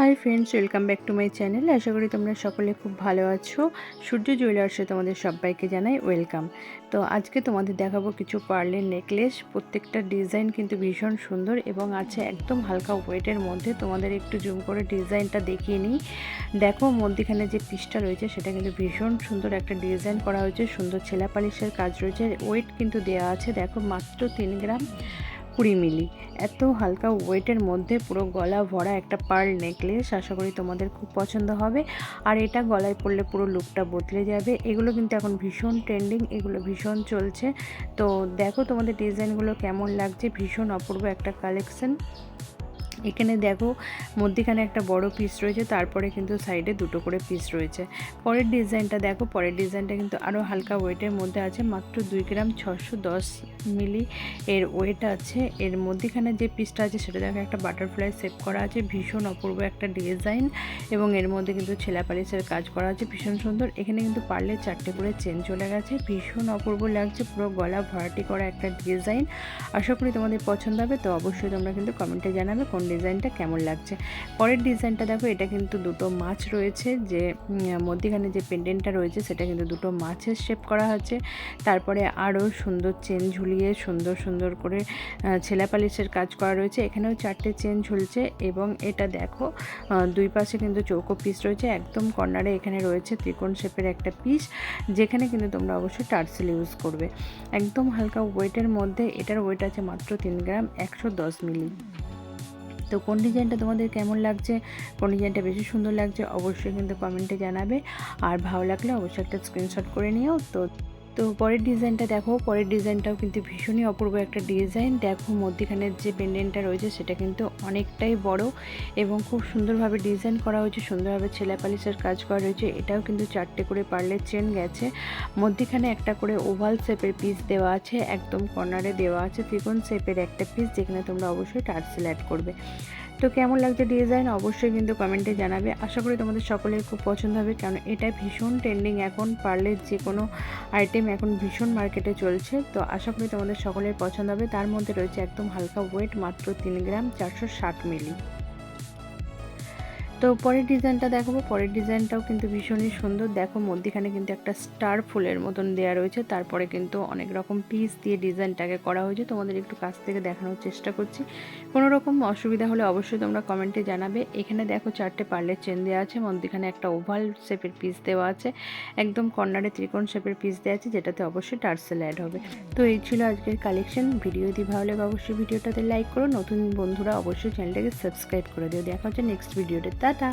High friends, welcome back to my channel. আশা করি তোমরা সকলে খুব ভালো আছো। সূর্য জুয়েলার্সে তোমাদের সবাইকে জানাই ওয়েলকাম। তো আজকে তোমাদের দেখাবো কিছু পার্লের নেকলেস। প্রত্যেকটা ডিজাইন কিন্তু ভীষণ সুন্দর এবং আছে একদম হালকা ওয়েটের মধ্যে। তোমাদের একটু জুম করে ডিজাইনটা দেখিয়ে নিই। দেখো, মধ্যখানে যে পিসটা রয়েছে সেটা কিন্তু ভীষণ সুন্দর একটা ডিজাইন করা হয়েছে। সুন্দর ছেলা পালিশের কাজ রয়েছে। ওয়েট কিন্তু দেওয়া আছে, দেখো মাত্র 3 গ্রাম 20 মিলি। এত হালকা ওয়েটের মধ্যে পুরো গলা ভরা একটা পার্ল নেকলেস। আশা করি তোমাদের খুব পছন্দ হবে। আর এটা গলায় পরলে পুরো লুকটা বদলে যাবে। এগুলো কিন্তু এখন ভীষণ ট্রেন্ডিং, এগুলো ভীষণ চলছে। তো দেখো তোমাদের ডিজাইনগুলো কেমন লাগছে। ভীষণ অপূর্ব একটা কালেকশন। এখানে দেখো, মধ্যিখানে একটা বড় পিস রয়েছে, তারপরে কিন্তু সাইডে দুটো করে পিস রয়েছে। পরের ডিজাইনটা দেখো, পরের ডিজাইনটা কিন্তু আরও হালকা ওয়েটের মধ্যে আছে। মাত্র 2 গ্রাম 610 মিলি এর ওয়েট আছে। এর মধ্যিখানে যে পিসটা আছে সেটা দেখো একটা বাটারফ্লাই শেপ করা আছে। ভীষণ অপূর্ব একটা ডিজাইন এবং এর মধ্যে কিন্তু ছেলা পালিশের কাজ করা আছে, ভীষণ সুন্দর। এখানে কিন্তু পারলে 4টে করে চেন চলে গেছে, ভীষণ অপূর্ব লাগছে। পুরো গলা ভরাটি করা একটা ডিজাইন। আশা করি তোমাদের পছন্দ হবে। তো অবশ্যই তোমরা কিন্তু কমেন্টে জানাবে কোন ডিজাইনটা কেমন লাগছে। পরের ডিজাইনটা দেখো, এটা কিন্তু দুটো মাছ রয়েছে। যে মধ্যিখানে যে পেন্ডেন্টটা রয়েছে সেটা কিন্তু দুটো মাছের শেপ করা হচ্ছে। তারপরে আরও সুন্দর চেন ঝুলিয়ে সুন্দর সুন্দর করে ছেলা পালিশের কাজ করা রয়েছে। এখানেও 4টে চেন ঝুলছে এবং এটা দেখো দুই পাশে কিন্তু চৌকো পিস রয়েছে। একদম কর্নারে এখানে রয়েছে ত্রিকোণ শেপের একটা পিস, যেখানে কিন্তু তোমরা অবশ্যই টার্সেল ইউজ করবে। একদম হালকা ওয়েটের মধ্যে। এটার ওয়েট আছে মাত্র 3 গ্রাম 110 মিলি। তো কোন ডিজাইনটা তোমাদের কেমন লাগছে, কোন ডিজাইনটা বেশি সুন্দর লাগছে অবশ্যই কিন্তু কমেন্টে জানাবে। আর ভালো লাগলে অবশ্যই একটা স্ক্রিনশট করে নিও। তো পরের ডিজাইনটা দেখো, পরের ডিজাইনটাও কিন্তু ভীষণই অপূর্ব একটা ডিজাইন। দেখো, মধ্যখানের যে পেন্ডেন্টটা রয়েছে সেটা কিন্তু অনেকটাই বড় এবং খুব সুন্দরভাবে ডিজাইন করা হয়েছে, সুন্দরভাবে ছেলা পালিশের কাজ করা রয়েছে। এটাও কিন্তু 4টে করে পার্লের চেন গেছে। মধ্যখানে একটা করে ওভাল শেপের পিস দেওয়া আছে, একদম কর্নারে দেওয়া আছে ত্রিকোণ শেপের একটা পিস, যেখানে তোমরা অবশ্যই টার্সেল অ্যাড করবে। তো কেমন লাগছে ডিজাইন অবশ্যই কিন্তু কমেন্টে জানাবে। আশা করি তোমাদের সকলের খুব পছন্দ হবে, কারণ এটা ভীষণ ট্রেন্ডিং এখন। পার্লের যে কোনো আইটেম এখন ভীষণ মার্কেটে চলছে। তো আশা করি তোমাদের সকলের পছন্দ হবে। তার মধ্যে রয়েছে একদম হালকা ওয়েট, মাত্র 3 গ্রাম 460 মিলি। তো পরের ডিজাইনটা দেখাবো। পরের ডিজাইনটাও কিন্তু ভীষণই সুন্দর। দেখো, মধ্যখানে কিন্তু একটা স্টার ফুলের মতন দেওয়া রয়েছে, তারপরে কিন্তু অনেক রকম পিস দিয়ে ডিজাইনটাকে করা হয়েছে। তোমাদের একটু কাছ থেকে দেখানোর চেষ্টা করছি। কোনো রকম অসুবিধা হলে অবশ্যই তোমরা কমেন্টে জানাবে। এখানে দেখো 4টে পার্লের চেন দেওয়া আছে, মধ্যখানে একটা ওভাল শেপের পিস দেওয়া আছে, একদম কর্নারে ত্রিকোণ শেপের পিস দেওয়া আছে, যেটাতে অবশ্যই টার্সেল অ্যাড হবে। তো এই ছিল আজকের কালেকশন। ভিডিও যদি ভালো লাগে অবশ্যই ভিডিওটাতে লাইক করো। নতুন বন্ধুরা অবশ্যই চ্যানেলটাকে সাবস্ক্রাইব করে দিও। দেখা হচ্ছে নেক্সট ভিডিওতে। টাটা।